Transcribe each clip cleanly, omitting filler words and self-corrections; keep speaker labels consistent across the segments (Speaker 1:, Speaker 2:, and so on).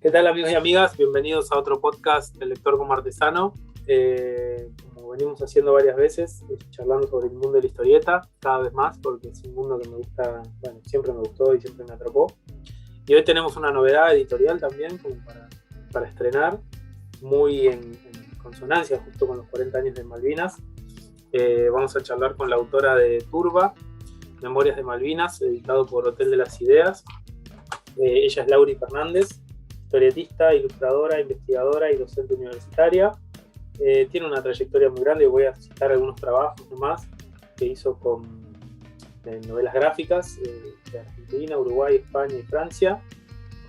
Speaker 1: ¿Qué tal, amigos y amigas? Bienvenidos a otro podcast del Lector como Artesano. Como venimos haciendo varias veces, charlando sobre el mundo de la historieta, cada vez más, porque es un mundo que me gusta, bueno, siempre me gustó y siempre me atrapó. Y hoy tenemos una novedad editorial también, como para estrenar, muy en consonancia justo con los 40 años de Malvinas. Vamos a charlar con la autora de Turba, Memorias de Malvinas, editado por Hotel de las Ideas. Ella es Lauri Fernández, historietista, ilustradora, investigadora y docente universitaria. Tiene una trayectoria muy grande. Voy a citar algunos trabajos nomás que hizo con novelas gráficas de Argentina, Uruguay, España y Francia,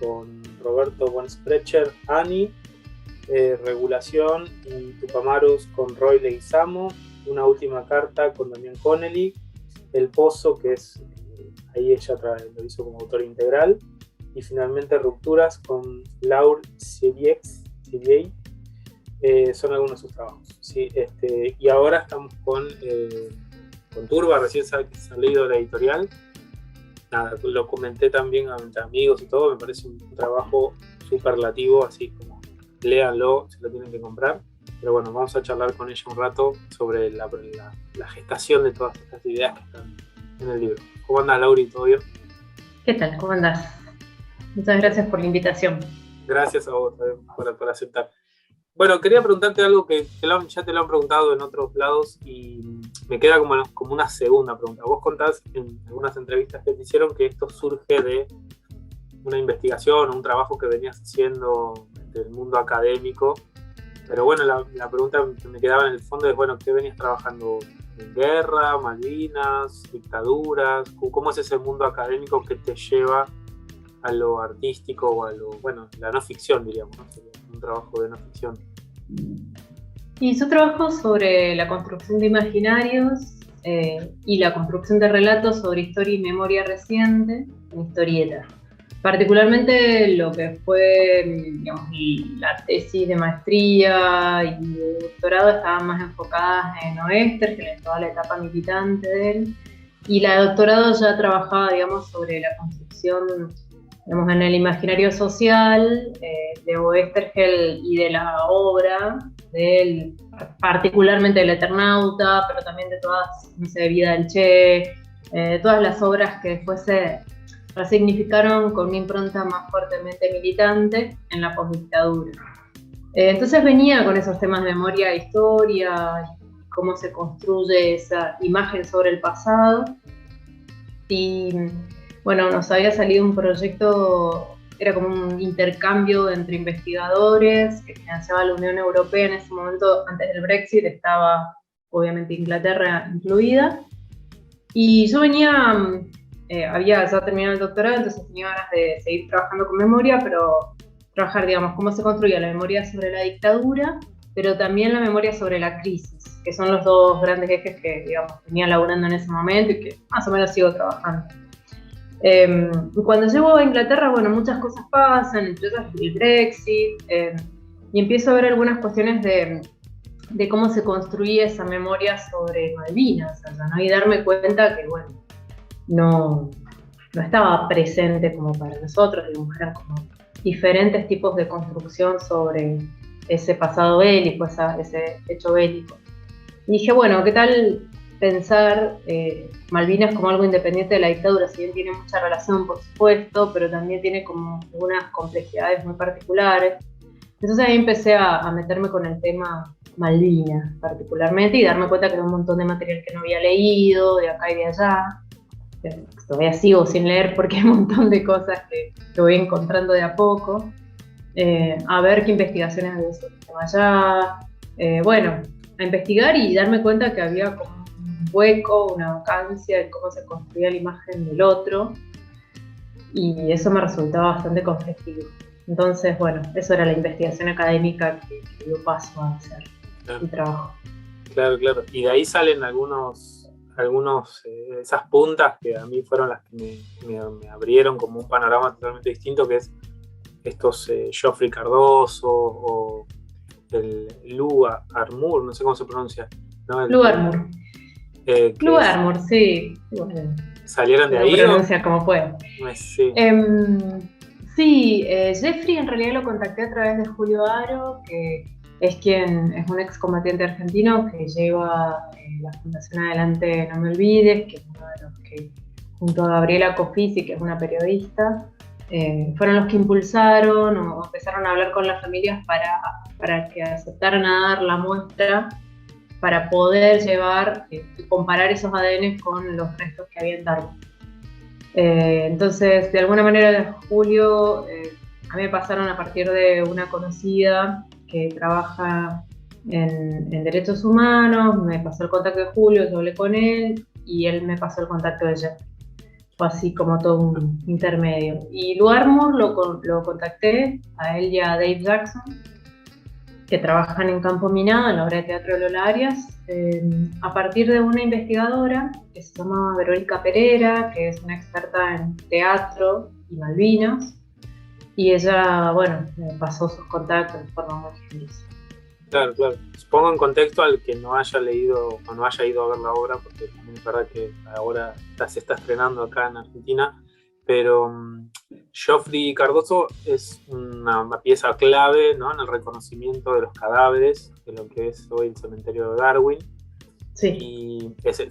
Speaker 1: con Roberto von Sprecher, Annie, Regulación y Tupamaros con Roy Leguizamo, Una última carta con Damián Connelly, El Pozo, que es ahí ella lo hizo como autora integral, y finalmente Rupturas con Laure Civier. Son algunos de sus trabajos, ¿sí? Y ahora estamos con Turba, recién salido de la editorial. Nada, lo comenté también entre amigos y todo, me parece un trabajo superlativo, así como léanlo, se lo tienen que comprar. Pero bueno, vamos a charlar con ella un rato sobre la gestación de todas estas ideas que están en el libro. ¿Cómo andas, Lauri? ¿Todo bien?
Speaker 2: ¿Qué tal? ¿Cómo andás? Muchas gracias por la invitación.
Speaker 1: Gracias a vos por aceptar. Bueno, quería preguntarte algo que ya te lo han preguntado en otros lados y me queda como una segunda pregunta. Vos contás en algunas entrevistas que te hicieron que esto surge de una investigación o un trabajo que venías haciendo del mundo académico, pero bueno, la pregunta que me quedaba en el fondo es, bueno, ¿qué venías trabajando? ¿En guerra, Malvinas, dictaduras? ¿Cómo es ese mundo académico que te lleva a lo artístico o a la no ficción, diríamos, ¿no? Sería un trabajo de no ficción.
Speaker 2: Hizo trabajo sobre la construcción de imaginarios y la construcción de relatos sobre historia y memoria reciente en historieta. Particularmente lo que fue, digamos, la tesis de maestría y de doctorado estaban más enfocadas en Oestergel, en toda la etapa militante de él, y la de doctorado ya trabajaba, digamos, sobre la construcción, digamos, en el imaginario social de Oestergel y de la obra de él, particularmente del Eternauta, pero también de todas, no sé, Vida del Che, todas las obras que después se resignificaron con una impronta más fuertemente militante en la postdictadura. Entonces venía con esos temas de memoria e historia, cómo se construye esa imagen sobre el pasado. Y bueno, nos había salido un proyecto, era como un intercambio entre investigadores que financiaba la Unión Europea en ese momento. Antes del Brexit estaba obviamente Inglaterra incluida. Y yo había ya terminado el doctorado, entonces tenía ganas de seguir trabajando con memoria, pero trabajar, digamos, cómo se construía la memoria sobre la dictadura, pero también la memoria sobre la crisis, que son los dos grandes ejes que, digamos, venía laburando en ese momento y que más o menos sigo trabajando. Cuando llego a Inglaterra, bueno, muchas cosas pasan, entre otras el Brexit, y empiezo a ver algunas cuestiones de cómo se construía esa memoria sobre Malvinas, ¿no? Y darme cuenta que, bueno, no estaba presente como para nosotros, digamos, eran como diferentes tipos de construcción sobre ese pasado bélico, ese hecho bélico. Y dije, bueno, ¿qué tal pensar Malvinas como algo independiente de la dictadura? Si bien tiene mucha relación, por supuesto, pero también tiene como algunas complejidades muy particulares. Entonces ahí empecé a meterme con el tema Malvinas particularmente y darme cuenta que era un montón de material que no había leído, de acá y de allá. Todavía sigo sin leer porque hay un montón de cosas que voy encontrando de a poco. A ver qué investigaciones había sobre el tema allá. Bueno, a investigar y darme cuenta que había como un hueco, una vacancia en cómo se construía la imagen del otro, y eso me resultaba bastante conflictivo. Entonces, bueno, eso era la investigación académica que dio paso a hacer el trabajo.
Speaker 1: Claro. Y de ahí salen algunos esas puntas que a mí fueron las que me abrieron como un panorama totalmente distinto, que es estos Geoffrey Cardoso o el Lou Armour, no sé cómo se pronuncia, ¿no?
Speaker 2: Lou Armour. Lou Armour, sí. Bueno,
Speaker 1: ¿salieron de ahí?
Speaker 2: Lo pronuncia como puede.
Speaker 1: Sí.
Speaker 2: Sí, Jeffrey en realidad lo contacté a través de Julio Aro, que es un excombatiente argentino que lleva la Fundación Adelante No Me Olvides, que es uno de los que, junto a Gabriela Cofisi, que es una periodista, fueron los que impulsaron o empezaron a hablar con las familias para que aceptaran a dar la muestra para poder llevar y comparar esos ADN con los restos que había en Darwin. Entonces, de alguna manera, Julio, a mí me pasaron a partir de una conocida que trabaja en derechos humanos, me pasó el contacto de Julio, yo hablé con él y él me pasó el contacto de Jeff. Fue así como todo un intermedio. Y Lou Armour lo contacté a él y a Dave Jackson, que trabajan en Campo Minado, en la obra de teatro de Lola Arias, a partir de una investigadora que se llama Verónica Pereira, que es una experta en teatro y Malvinas, y ella, bueno, me pasó sus contactos de forma muy generosa.
Speaker 1: Claro, claro. Pongo en contexto al que no haya leído o no haya ido a ver la obra, porque es verdad que ahora se está estrenando acá en Argentina, pero Geoffrey Cardoso es una pieza clave, ¿no?, en el reconocimiento de los cadáveres de lo que es hoy el cementerio de Darwin.
Speaker 2: Sí.
Speaker 1: Y se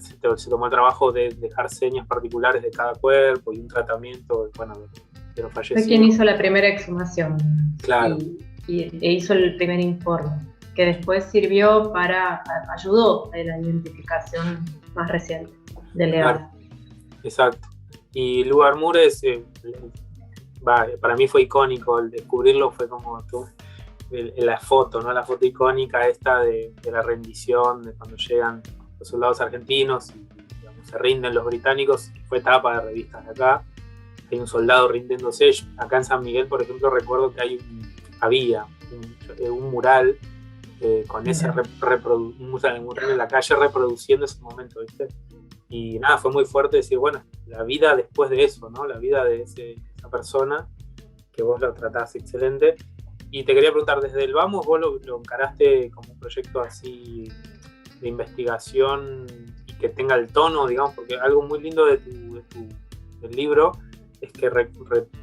Speaker 1: tomó el trabajo de dejar señas particulares de cada cuerpo y un tratamiento, bueno, de los fallecidos.
Speaker 2: Fue quien hizo la primera exhumación.
Speaker 1: Claro.
Speaker 2: E hizo el primer informe, que después ayudó a la identificación más reciente del legado.
Speaker 1: Claro. Exacto. Y Lou Armour para mí fue icónico, el descubrirlo fue como la foto, ¿no? La foto icónica esta de la rendición, de cuando llegan los soldados argentinos y, digamos, se rinden los británicos. Fue tapa de revistas de acá. Hay un soldado rindiéndose. Acá en San Miguel, por ejemplo, recuerdo que había un mural con ese mural en la calle reproduciendo ese momento, ¿viste? Y nada, fue muy fuerte decir, bueno, la vida después de eso, ¿no? La vida de esa persona, que vos lo tratás excelente. Y te quería preguntar, desde el Vamos, vos lo encaraste como un proyecto así de investigación y que tenga el tono, digamos, porque algo muy lindo del libro es que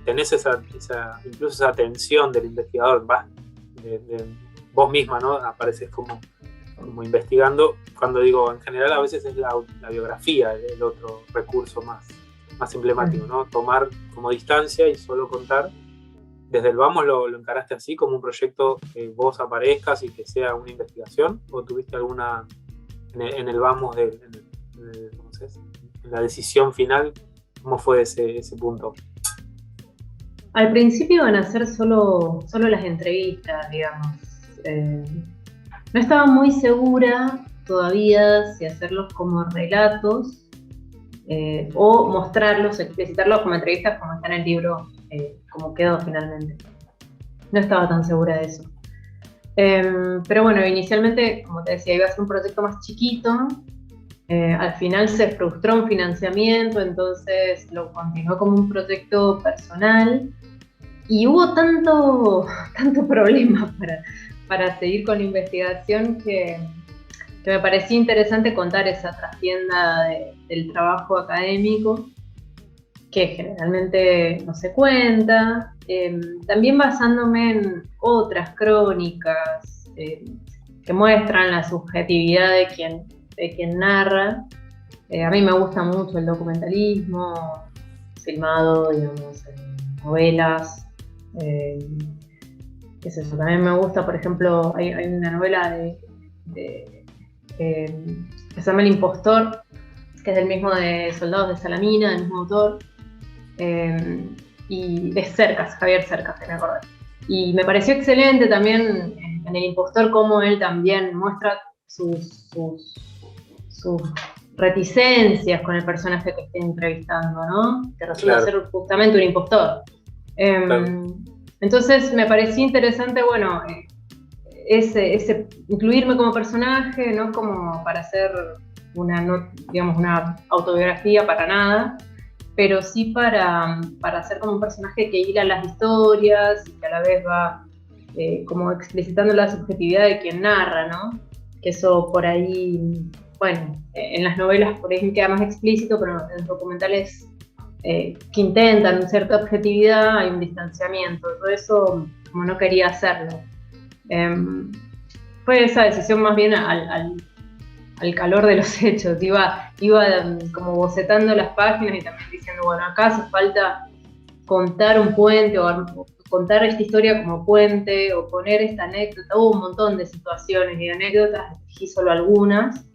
Speaker 1: tenés incluso esa atención del investigador, de vos misma, ¿no? Apareces como investigando. Cuando digo en general, a veces es la biografía el otro recurso más emblemático, ¿no? Tomar como distancia y solo contar. ¿Desde el Vamos lo encaraste así, como un proyecto que vos aparezcas y que sea una investigación? ¿O tuviste alguna en el Vamos, en la decisión final? ¿Cómo fue ese punto?
Speaker 2: Al principio van a ser solo las entrevistas, digamos. No estaba muy segura todavía si hacerlos como relatos o mostrarlos, explicitarlos como entrevistas, como está en el libro, como quedó finalmente. No estaba tan segura de eso. Pero bueno, inicialmente, como te decía, iba a ser un proyecto más chiquito. Al final se frustró un financiamiento, entonces lo continuó como un proyecto personal. Y hubo tanto problema para seguir con la investigación que me parecía interesante contar esa trastienda del trabajo académico, que generalmente no se cuenta, también basándome en otras crónicas que muestran la subjetividad de quien narra. A mí me gusta mucho el documentalismo filmado, digamos, en novelas. ¿Qué es eso? También me gusta, por ejemplo, hay una novela que se llama El Impostor, que es del mismo de Soldados de Salamina, del mismo autor, y de Cercas, Javier Cercas, que me acordé. Y me pareció excelente también en El Impostor cómo él también muestra sus reticencias con el personaje que está entrevistando, ¿no? Que resulta ser justamente un impostor. Entonces me pareció interesante, bueno, ese incluirme como personaje, no como para hacer una autobiografía para nada, pero sí para hacer como un personaje que hila las historias y que a la vez va como explicitando la subjetividad de quien narra, ¿no? Que eso por ahí, bueno, en las novelas por ahí queda más explícito, pero en los documentales que intentan cierta objetividad, hay un distanciamiento. Todo eso, como no quería hacerlo. Fue esa decisión más bien al calor de los hechos. Iba como bocetando las páginas y también diciendo, bueno, acá hace falta contar un puente o contar esta historia como puente o poner esta anécdota. Hubo un montón de situaciones y anécdotas, elegí solo algunas,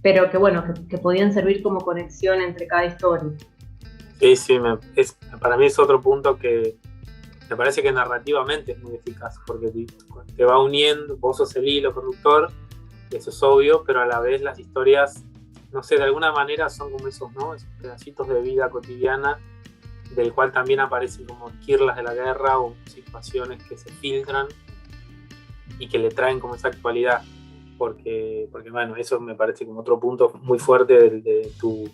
Speaker 2: pero que bueno, que podían servir como conexión entre cada historia.
Speaker 1: Sí, para mí es otro punto que me parece que narrativamente es muy eficaz, porque te va uniendo, vos sos el hilo conductor, eso es obvio, pero a la vez las historias, no sé, de alguna manera son como esos, ¿no? Esos pedacitos de vida cotidiana, del cual también aparecen como esquirlas de la guerra o situaciones que se filtran y que le traen como esa actualidad, porque bueno, eso me parece como otro punto muy fuerte de tu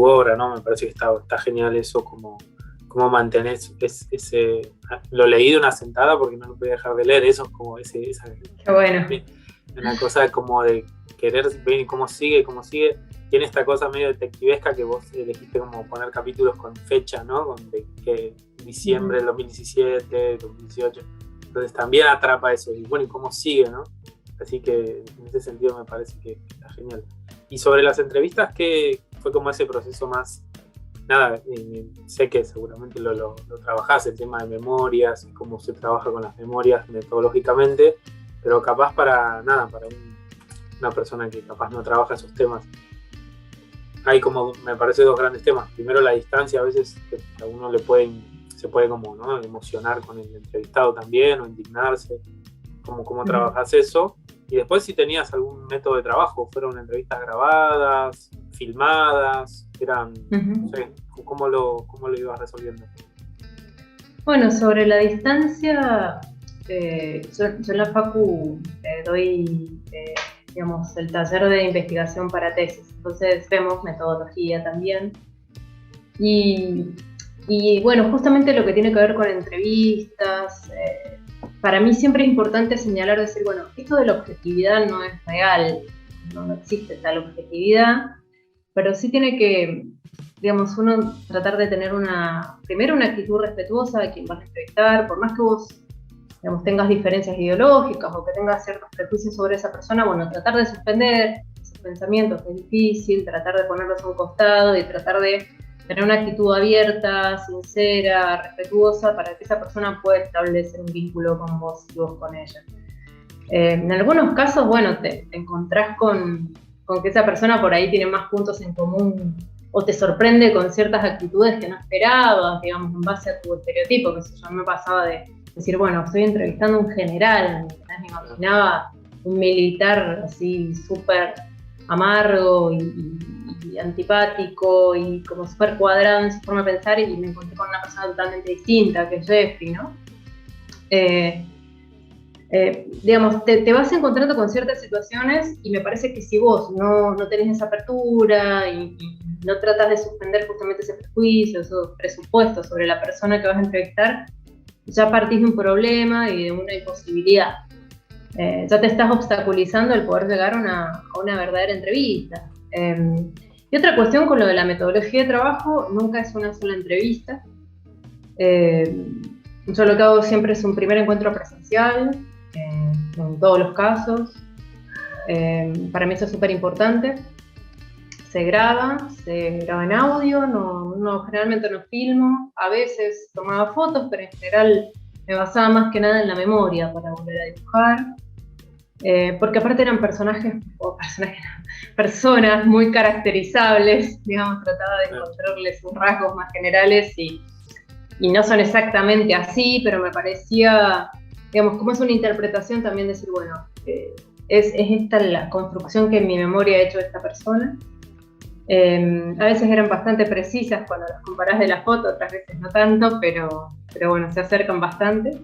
Speaker 1: obra, ¿no? Me parece que está genial eso, como mantenés ese... Lo leí de una sentada porque no lo podía dejar de leer, eso es como
Speaker 2: Qué bueno.
Speaker 1: Una cosa como de querer ver cómo sigue, tiene esta cosa medio detectivesca que vos elegiste como poner capítulos con fecha, ¿no? Que diciembre del 2017, 2018, entonces también atrapa eso, y bueno, y cómo sigue, ¿no? Así que en ese sentido me parece que está genial. Y sobre las entrevistas, ¿qué fue como ese proceso más? Nada, sé que seguramente lo trabajás, el tema de memorias, y cómo se trabaja con las memorias metodológicamente, pero capaz para una persona que capaz no trabaja esos temas, hay como, me parece, dos grandes temas. Primero, la distancia, a veces que a uno se puede como, ¿no?, emocionar con el entrevistado también, o indignarse, cómo trabajás eso. Y después, si tenías algún método de trabajo, fueron entrevistas grabadas, filmadas, eran, no sé, ¿cómo lo ibas resolviendo?
Speaker 2: Bueno, sobre la distancia, yo en la Facu doy, digamos, el taller de investigación para tesis, entonces vemos metodología también. Y bueno, justamente lo que tiene que ver con entrevistas, para mí siempre es importante señalar, decir, bueno, esto de la objetividad no es real, no existe tal objetividad, pero sí tiene que, digamos, uno tratar de tener primero una actitud respetuosa de quien vas a entrevistar, por más que vos, digamos, tengas diferencias ideológicas o que tengas ciertos prejuicios sobre esa persona, bueno, tratar de suspender esos pensamientos que es difícil, tratar de ponerlos a un costado y tratar de tener una actitud abierta, sincera, respetuosa, para que esa persona pueda establecer un vínculo con vos y vos con ella. En algunos casos, bueno, te encontrás con que esa persona por ahí tiene más puntos en común o te sorprende con ciertas actitudes que no esperabas, digamos, en base a tu estereotipo, que yo me pasaba de decir, bueno, estoy entrevistando a un general, me imaginaba un militar así súper amargo y antipático y como súper cuadrado en su forma de pensar, y me encontré con una persona totalmente distinta, que es Jeffrey, ¿no? Digamos, te vas encontrando con ciertas situaciones y me parece que si vos no tenés esa apertura y no tratas de suspender justamente ese prejuicio, esos presupuestos sobre la persona que vas a entrevistar, ya partís de un problema y de una imposibilidad. Ya te estás obstaculizando el poder llegar a una verdadera entrevista. Y otra cuestión con lo de la metodología de trabajo, nunca es una sola entrevista. Yo lo que hago siempre es un primer encuentro presencial, en todos los casos. Para mí eso es súper importante. Se graba en audio, generalmente no filmo, a veces tomaba fotos, pero en general me basaba más que nada en la memoria para volver a dibujar. Porque aparte eran personas muy caracterizables, digamos, trataba de encontrarles sus rasgos más generales y no son exactamente así, pero me parecía, digamos, como es una interpretación también decir, bueno, es esta la construcción que en mi memoria ha hecho esta persona. A veces eran bastante precisas cuando las comparás de la foto, otras veces no tanto, pero bueno, se acercan bastante.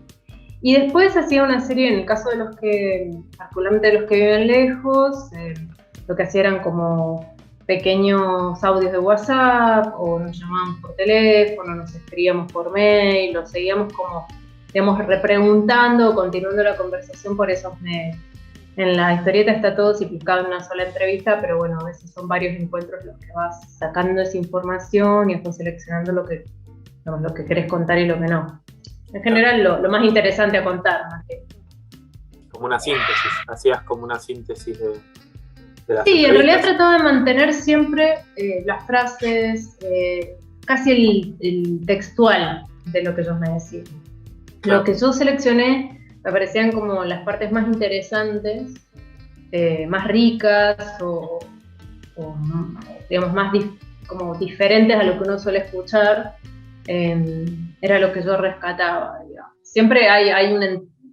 Speaker 2: Y después hacía una serie, en el caso de los que, particularmente de los que viven lejos, lo que hacía eran como pequeños audios de WhatsApp, o nos llamábamos por teléfono, nos escribíamos por mail, lo seguíamos como, digamos, repreguntando, continuando la conversación por esos medios. En la historieta está todo simplificado en una sola entrevista, pero bueno, a veces son varios encuentros los que vas sacando esa información y después seleccionando lo que querés contar y lo que no. En general, lo más interesante a contar, más que...
Speaker 1: Como una síntesis, hacías como una síntesis de las
Speaker 2: Sí,
Speaker 1: entrevistas.
Speaker 2: en realidad trataba de mantener siempre las frases, casi el textual de lo que ellos me decían.
Speaker 1: Claro.
Speaker 2: Lo que yo seleccioné me parecían como las partes más interesantes, más ricas o digamos más como diferentes a lo que uno suele escuchar, era lo que yo rescataba, digamos. Siempre hay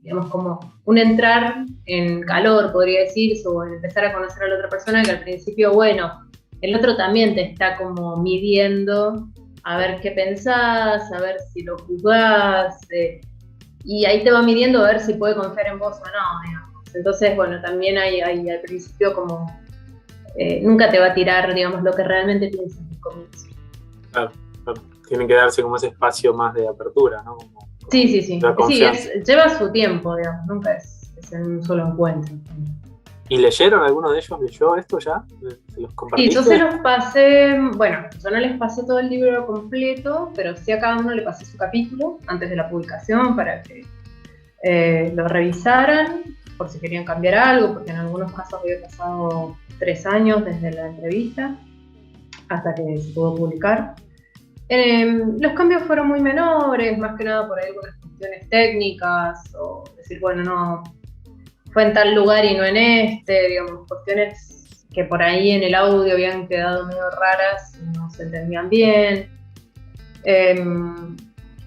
Speaker 2: digamos, como un entrar en calor, podría decirse, o en empezar a conocer a la otra persona, que al principio, bueno, el otro también te está como midiendo a ver qué pensás, a ver si lo juzgás, y ahí te va midiendo a ver si puede confiar en vos o no, digamos. Entonces, bueno, también hay al principio como nunca te va a tirar, digamos, lo que realmente piensas en el comienzo.
Speaker 1: Claro. Tiene que darse como ese espacio más de apertura, ¿no? Como
Speaker 2: Sí. Sí,
Speaker 1: confianza.
Speaker 2: lleva su tiempo, digamos, nunca es en un solo encuentro.
Speaker 1: ¿Y leyeron alguno de ellos? ¿Leyó esto ya? ¿Se los compartiste?
Speaker 2: Sí, yo se los pasé, bueno, yo no les pasé todo el libro completo, pero sí a cada uno le pasé su capítulo antes de la publicación para que lo revisaran, por si querían cambiar algo, porque en algunos casos había pasado 3 años desde la entrevista hasta que se pudo publicar. Los cambios fueron muy menores, más que nada por ahí algunas cuestiones técnicas, o decir, bueno, no, fue en tal lugar y no en este, digamos, cuestiones que por ahí en el audio habían quedado medio raras y no se entendían bien.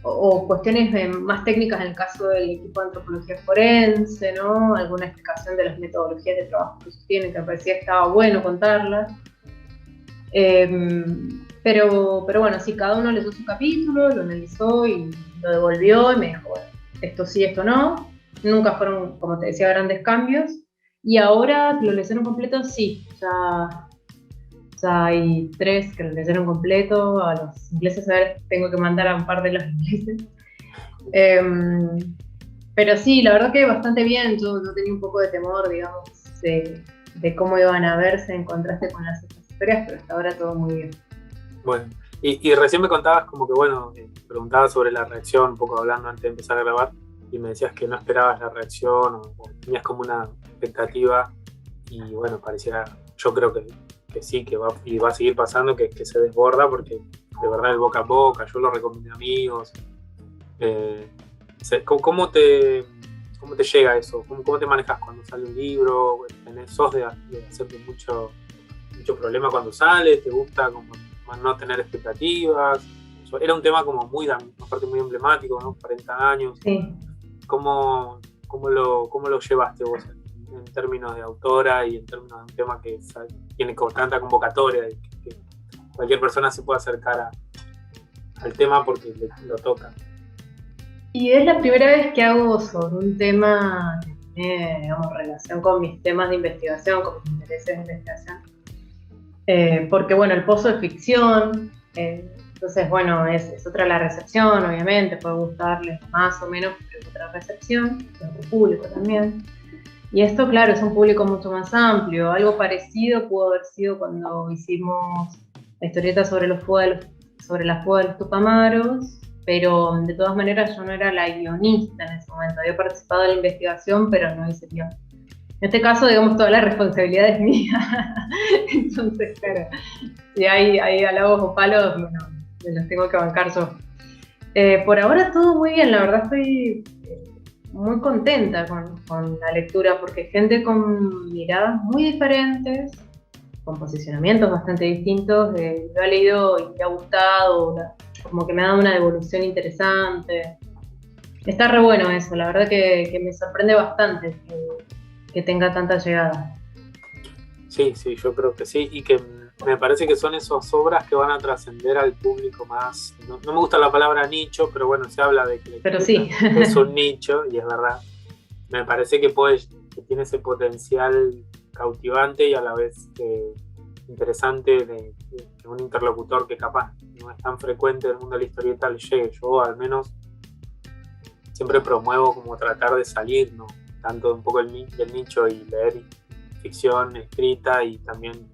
Speaker 2: O cuestiones más técnicas en el caso del equipo de antropología forense, ¿no? Alguna explicación de las metodologías de trabajo que ellos tienen, que me parecía que estaba bueno contarlas. Pero bueno, sí, cada uno leyó su capítulo, lo analizó y lo devolvió y me dijo, bueno, esto sí, esto no. Nunca fueron, como te decía, grandes cambios. Y ahora que lo leyeron completo, sí, ya hay 3 que lo leyeron completo. A los ingleses, a ver, tengo que mandar a un par de los ingleses. Pero sí, la verdad que bastante bien. Yo tenía un poco de temor, digamos, de cómo iban a verse en contraste con las otras historias, pero hasta ahora todo muy bien.
Speaker 1: Bueno, y recién me contabas como que, bueno, preguntabas sobre la reacción, un poco hablando antes de empezar a grabar, y me decías que no esperabas la reacción o tenías como una expectativa, y bueno, pareciera, yo creo que sí, que va a seguir pasando, que se desborda, porque de verdad el boca a boca, yo lo recomendé a amigos. ¿Cómo te llega eso? ¿Cómo te manejas cuando sale un libro? ¿Sos de hacerte mucho problema cuando sale? ¿Te gusta como no tener expectativas? Era un tema como aparte muy emblemático, ¿no? 40 años.
Speaker 2: Sí.
Speaker 1: ¿Cómo lo llevaste vos en términos de autora y en términos de un tema que tiene tanta convocatoria y que cualquier persona se puede acercar al tema porque lo toca?
Speaker 2: Y es la primera vez que hago sobre un tema que tiene, digamos, relación con mis temas de investigación, con mis intereses de investigación. Porque, bueno, el pozo es ficción, entonces, bueno, es otra la recepción, obviamente, puede gustarles más o menos, pero es otra recepción, es otro público también. Y esto, claro, es un público mucho más amplio. Algo parecido pudo haber sido cuando hicimos la historieta sobre la fuga de los Tupamaros, pero de todas maneras yo no era la guionista en ese momento. Había participado en la investigación, pero no hice guión. En este caso, digamos, toda la responsabilidad es mía. Entonces, claro, si hay halagos o palos, bueno, me los tengo que bancar yo. Por ahora todo muy bien, la verdad estoy muy contenta con la lectura, porque gente con miradas muy diferentes, con posicionamientos bastante distintos, lo ha leído y le ha gustado, como que me ha dado una devolución interesante. Está re bueno eso, la verdad que me sorprende bastante que tenga tanta llegada.
Speaker 1: Sí, yo creo que sí, y que me parece que son esas obras que van a trascender al público más, no me gusta la palabra nicho, pero bueno, se habla de que
Speaker 2: sí,
Speaker 1: es un nicho, y es verdad. Me parece que tiene ese potencial cautivante y a la vez interesante de que un interlocutor que capaz no es tan frecuente del mundo de la historieta le llegue. Yo al menos siempre promuevo como tratar de salir, ¿no? tanto un poco del nicho y leer ficción escrita y también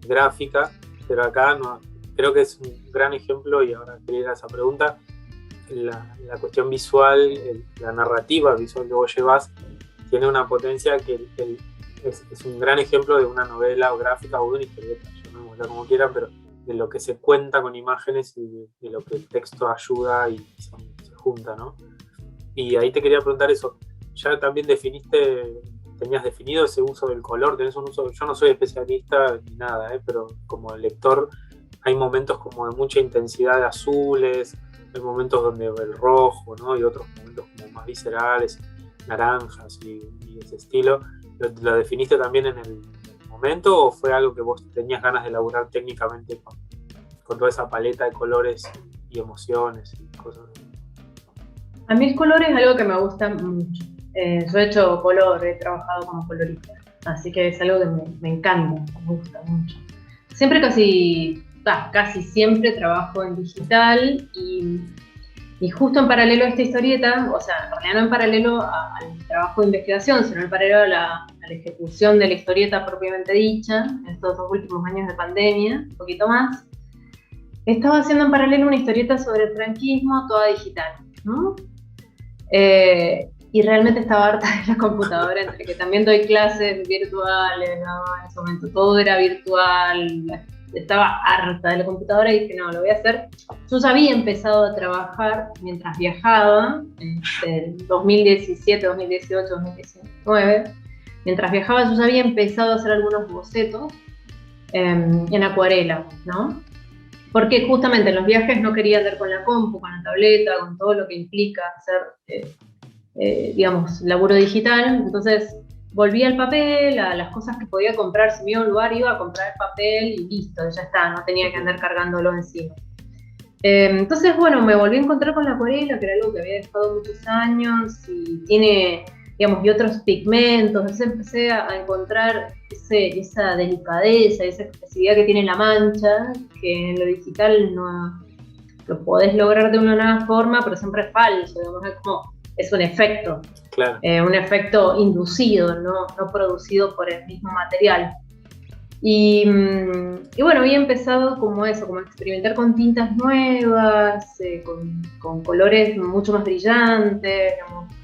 Speaker 1: gráfica, pero acá no, creo que es un gran ejemplo, y ahora quería ir a esa pregunta, la cuestión visual, la narrativa visual que vos llevas, tiene una potencia que es un gran ejemplo de una novela o gráfica o de una historieta, llamémosla como quieran, pero de lo que se cuenta con imágenes y de lo que el texto ayuda y se junta, ¿no? Y ahí te quería preguntar eso, ya también tenías definido ese uso del color, tenés un uso, yo no soy especialista ni nada, pero como lector hay momentos como de mucha intensidad de azules, hay momentos donde el rojo, ¿no? Y otros momentos como más viscerales, naranjas y ese estilo. ¿Lo definiste también en el momento o fue algo que vos tenías ganas de elaborar técnicamente con toda esa paleta de colores y emociones y cosas así?
Speaker 2: A mí el color es algo que me gusta mucho. Yo he hecho color, he trabajado como colorista, así que es algo que me encanta, me gusta mucho. Siempre casi siempre trabajo en digital y justo en paralelo a esta historieta, o sea, en realidad no en paralelo al trabajo de investigación, sino en paralelo a la ejecución de la historieta propiamente dicha, en estos 2 últimos años de pandemia, un poquito más, estaba haciendo en paralelo una historieta sobre el franquismo, toda digital, ¿no? Y realmente estaba harta de la computadora, entre que también doy clases virtuales, ¿no? En ese momento todo era virtual, estaba harta de la computadora y dije, no, lo voy a hacer. Yo ya había empezado a trabajar mientras viajaba, en 2017, 2018, 2019. Mientras viajaba yo ya había empezado a hacer algunos bocetos en acuarela, ¿no? Porque justamente en los viajes no quería andar con la compu, con la tableta, con todo lo que implica hacer, digamos, laburo digital. Entonces volví al papel, a las cosas que podía comprar. Si me iba a un lugar, iba a comprar el papel y listo, ya está, no tenía que andar cargándolo encima. Entonces, bueno, me volví a encontrar con la acuarela, que era algo que había dejado muchos años y tiene, digamos, y otros pigmentos. Entonces empecé a encontrar esa delicadeza, esa expresividad que tiene la mancha, que en lo digital no lo podés lograr de una nueva forma, pero siempre es falso, digamos, es un efecto.
Speaker 1: Claro.
Speaker 2: Un efecto inducido, no producido por el mismo material. Y bueno, había empezado como a experimentar con tintas nuevas, con colores mucho más brillantes, digamos.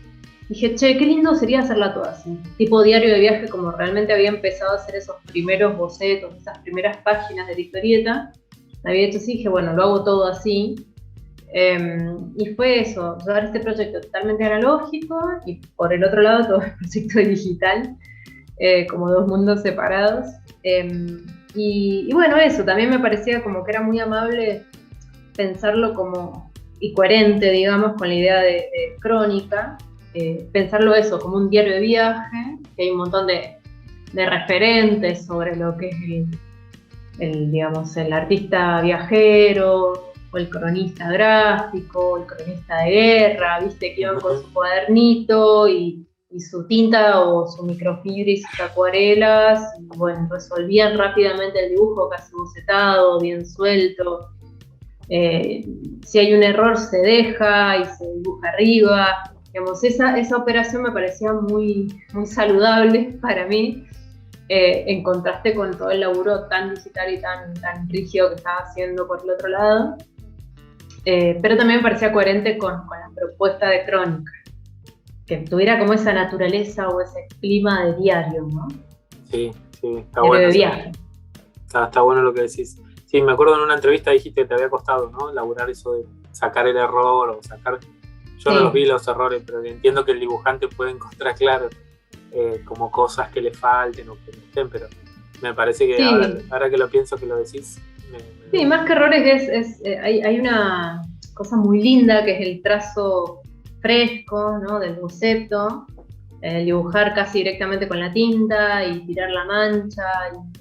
Speaker 2: Dije, che, qué lindo sería hacerla toda así, tipo diario de viaje, como realmente había empezado a hacer esos primeros bocetos, esas primeras páginas de la historieta. La había hecho así, dije, bueno, lo hago todo así. Y fue eso, llevar este proyecto totalmente analógico y por el otro lado todo el proyecto digital, como 2 mundos separados. Y bueno, eso también me parecía como que era muy amable pensarlo como, y coherente, digamos, con la idea de crónica, pensarlo eso como un diario de viaje, que hay un montón de referentes sobre lo que es digamos, el artista viajero, o el cronista gráfico, el cronista de guerra, viste, que iban con su cuadernito y su tinta o su microfibra y sus acuarelas, y bueno, resolvían rápidamente el dibujo casi bocetado, bien suelto. Si hay un error se deja y se dibuja arriba. Digamos, esa operación me parecía muy, muy saludable para mí, en contraste con todo el laburo tan digital y tan rígido que estaba haciendo por el otro lado. Pero también me parecía coherente con la propuesta de crónica, que tuviera como esa naturaleza o ese clima de diario, ¿no?
Speaker 1: Sí, está bueno.
Speaker 2: De viaje.
Speaker 1: Está bueno lo que decís. Sí, me acuerdo en una entrevista dijiste que te había costado, ¿no? Laburar eso de sacar el error o sacar... Yo no los vi los errores, pero entiendo que el dibujante puede encontrar, claro, como cosas que le falten o que no estén, pero me parece que ahora que lo pienso, que lo decís...
Speaker 2: Sí, más que errores hay una cosa muy linda que es el trazo fresco, ¿no? Del boceto, dibujar casi directamente con la tinta y tirar la mancha.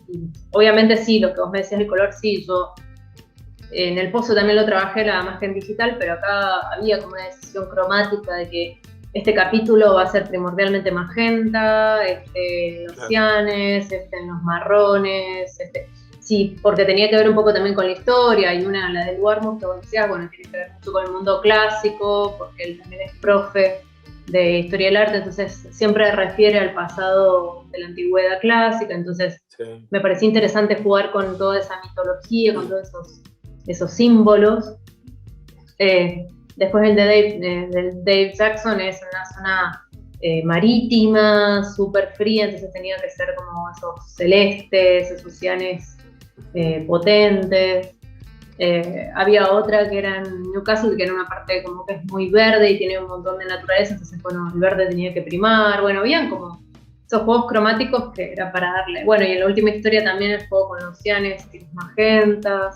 Speaker 2: Y obviamente sí, lo que vos me decías del color, sí, yo en el pozo también lo trabajé nada más que en digital, pero acá había como una decisión cromática de que este capítulo va a ser primordialmente magenta, en los cianes, en los marrones, sí, porque tenía que ver un poco también con la historia, y la del Warmouth que vos decías, bueno, tiene que ver mucho con el mundo clásico, porque él también es profe de historia del arte, entonces siempre refiere al pasado de la antigüedad clásica, entonces me parecía interesante jugar con toda esa mitología, con todos esos símbolos. Después el de Dave Jackson es una zona marítima, súper fría, entonces tenía que ser como esos celestes, esos cianes potentes. Había otra que era en Newcastle, que era una parte como que es muy verde y tiene un montón de naturaleza, entonces bueno, el verde tenía que primar, bueno, habían como esos juegos cromáticos que era para darle, bueno, y en la última historia también el juego con los cianes y los magentas,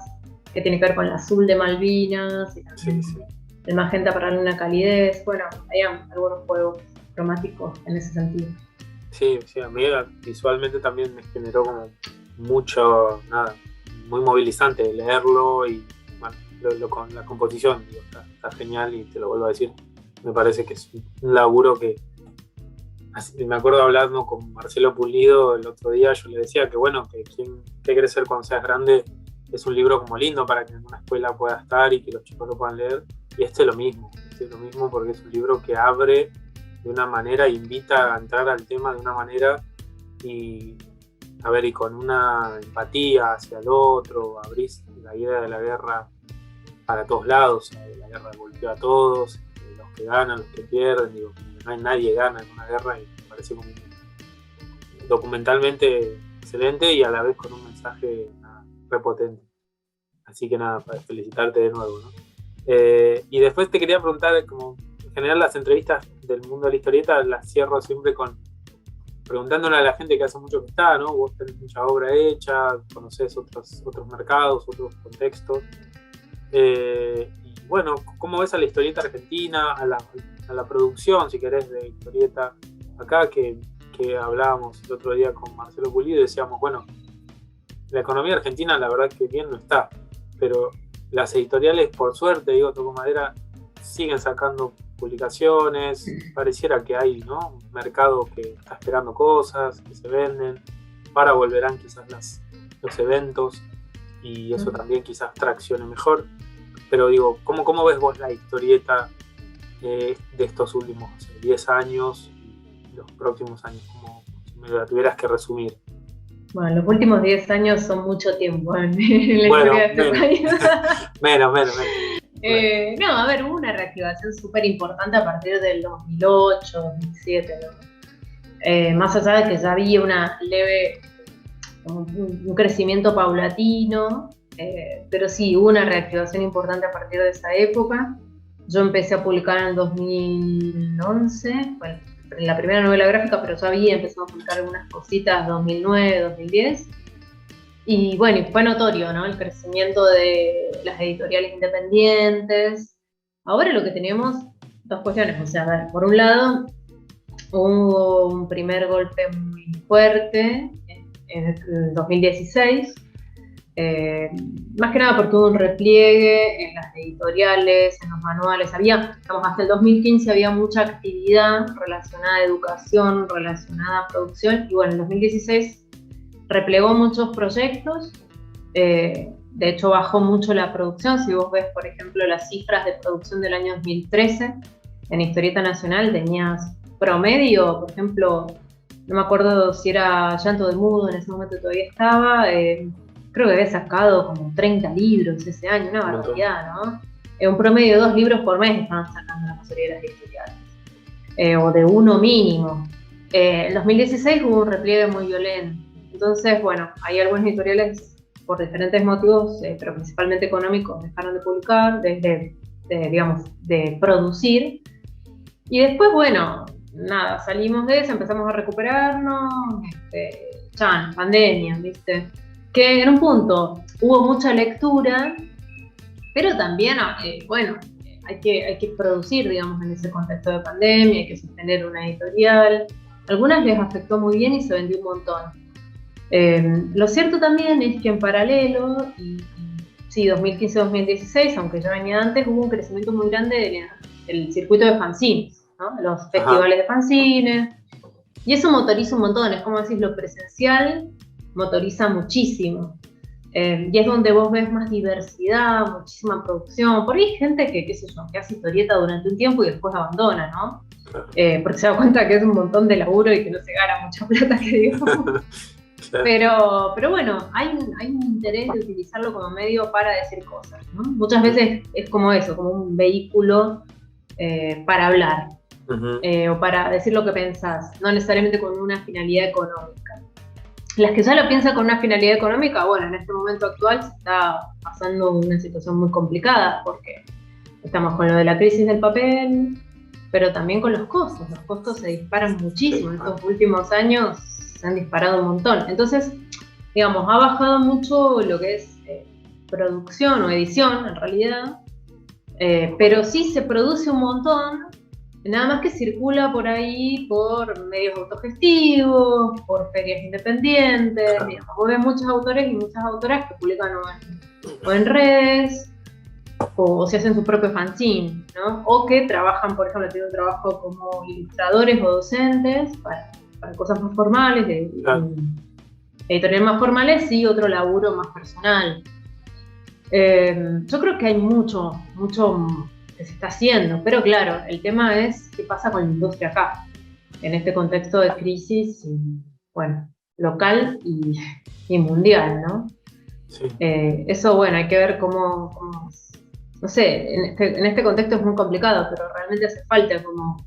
Speaker 2: que tiene que ver con el azul de Malvinas, y también el magenta para darle una calidez, bueno, había algunos juegos cromáticos en ese sentido.
Speaker 1: Sí, a mí visualmente también me generó como mucho, muy movilizante leerlo y bueno, con la composición, digo, está genial y te lo vuelvo a decir, me parece que es un laburo que, me acuerdo hablando con Marcelo Pulido el otro día, yo le decía que bueno, que ¿qué querés ser cuando seas grande? Es un libro como lindo para que en una escuela pueda estar y que los chicos lo puedan leer, y este es lo mismo porque es un libro que abre de una manera, invita a entrar al tema de una manera y con una empatía hacia el otro, abrís la idea de la guerra para todos lados, la guerra golpea a todos, los que ganan, los que pierden, digo, no hay nadie gana en una guerra y me parece como documentalmente excelente y a la vez con un mensaje repotente. Así que nada, para felicitarte de nuevo, ¿no? Y después te quería preguntar, como en general las entrevistas del mundo de la historieta las cierro siempre preguntándole a la gente que hace mucho que está, ¿no? Vos tenés mucha obra hecha, conocés otros mercados, otros contextos. Y bueno, ¿cómo ves a la historieta argentina, a la producción, si querés, de historieta acá, que hablábamos el otro día con Marcelo Pulido y decíamos, bueno, la economía argentina la verdad que bien no está, pero las editoriales, por suerte, toco madera, siguen sacando publicaciones, pareciera que hay, ¿no?, un mercado que está esperando cosas, que se venden, para volverán quizás los eventos y eso también quizás traccione mejor, pero ¿cómo ves vos la historieta de estos últimos 10 años y los próximos años? Como si me la tuvieras que resumir.
Speaker 2: Bueno, los últimos 10 años son mucho tiempo en la historia de este país.
Speaker 1: Menos.
Speaker 2: No, a ver, hubo una reactivación súper importante a partir del 2008, 2007, ¿no? Más allá de que ya había una leve, un crecimiento paulatino, pero sí, hubo una reactivación importante a partir de esa época. Yo empecé a publicar en el 2011, bueno, la primera novela gráfica, pero ya había empezado a publicar algunas cositas 2009, 2010. Y bueno, fue notorio, ¿no?, el crecimiento de las editoriales independientes. Ahora lo que tenemos, dos cuestiones, o sea, a ver, por un lado, hubo un primer golpe muy fuerte en el 2016, más que nada porque hubo un repliegue en las editoriales, en los manuales, hasta el 2015 había mucha actividad relacionada a educación, relacionada a producción, y bueno, en el 2016 replegó muchos proyectos, de hecho bajó mucho la producción. Si vos ves, por ejemplo, las cifras de producción del año 2013, en Historieta Nacional tenías promedio, por ejemplo, no me acuerdo si era Llanto del Mudo, en ese momento todavía estaba, creo que había sacado como 30 libros ese año, una barbaridad, ¿no? Un promedio de 2 libros por mes estaban sacando la mayoría de las editoriales, o de 1 mínimo. En 2016 hubo un repliegue muy violento. Entonces, bueno, hay algunas editoriales, por diferentes motivos, pero principalmente económicos, dejaron de publicar, de producir. Y después, bueno, nada, salimos de eso, empezamos a recuperarnos, pandemia, ¿viste? Que en un punto hubo mucha lectura, pero también, bueno, hay que producir, digamos, en ese contexto de pandemia, hay que sostener una editorial. Algunas les afectó muy bien y se vendió un montón. Lo cierto también es que en paralelo, sí, 2015-2016, aunque ya venía antes, hubo un crecimiento muy grande del circuito de fanzines, ¿no? Los festivales de fanzines, y eso motoriza un montón. Es como decís, lo presencial motoriza muchísimo, y es donde vos ves más diversidad, muchísima producción. Por ahí hay gente que, qué sé yo, que hace historieta durante un tiempo y después abandona, ¿no? porque se da cuenta que es un montón de laburo y que no se gana mucha plata, que digamos. Claro. Pero bueno, hay un interés de utilizarlo como medio para decir cosas, ¿no? Muchas veces es como eso, como un vehículo para hablar, o para decir lo que pensás, no necesariamente con una finalidad económica. Las que ya lo piensan con una finalidad económica, bueno, en este momento actual se está pasando una situación muy complicada, porque estamos con lo de la crisis del papel, pero también con los costos. Los costos se disparan muchísimo. En estos últimos años se han disparado un montón. Entonces, digamos, ha bajado mucho lo que es producción o edición, en realidad, pero sí se produce un montón, nada más que circula por ahí por medios autogestivos, por ferias independientes. Digamos, vos ves muchos autores y muchas autoras que publican o en redes, o se hacen su propio fanzine, ¿no? O que trabajan, por ejemplo, tienen un trabajo como ilustradores o docentes para cosas más formales, editoriales más formales, y otro laburo más personal. Yo creo que hay mucho que se está haciendo, pero claro, el tema es qué pasa con la industria acá, en este contexto de crisis, bueno, local y mundial, ¿no?
Speaker 1: Sí.
Speaker 2: Eso, bueno, hay que ver cómo no sé, en este contexto es muy complicado, pero realmente hace falta como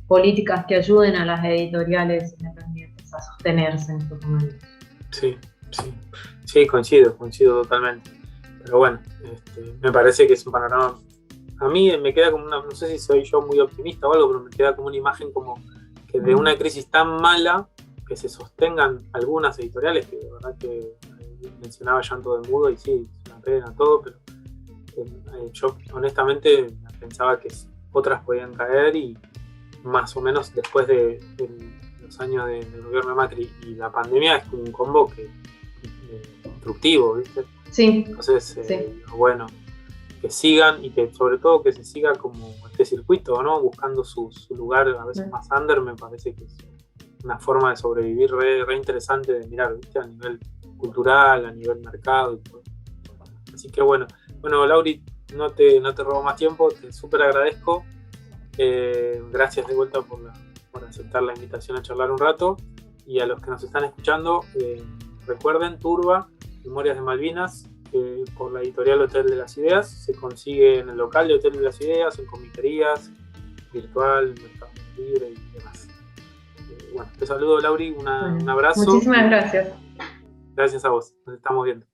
Speaker 2: políticas que ayuden a las editoriales independientes a sostenerse en estos momentos.
Speaker 1: Sí, coincido totalmente. Pero bueno, me parece que es un panorama. A mí me queda como no sé si soy yo muy optimista o algo, pero me queda como una imagen como que de una crisis tan mala que se sostengan algunas editoriales, que de verdad que mencionaba Llanto de Mudo, y sí, es una pena todo, pero yo honestamente pensaba que otras podían caer, y más o menos después de los años del gobierno de Macri y la pandemia es como un combo constructivo, ¿viste?
Speaker 2: Sí.
Speaker 1: Entonces, bueno, que sigan, y que sobre todo que se siga como este circuito, ¿no? Buscando su lugar a veces más under. Me parece que es una forma de sobrevivir re interesante de mirar, ¿viste? A nivel cultural, a nivel mercado y todo. Así que bueno, Lauri, no te robo más tiempo, te súper agradezco. Gracias de vuelta por aceptar la invitación a charlar un rato. Y a los que nos están escuchando, recuerden, Turba, Memorias de Malvinas, por la editorial Hotel de las Ideas. Se consigue en el local de Hotel de las Ideas, en comiquerías, virtual, mercado libre y demás. Bueno, te saludo, Lauri, un abrazo.
Speaker 2: Muchísimas gracias.
Speaker 1: Gracias a vos, nos estamos viendo.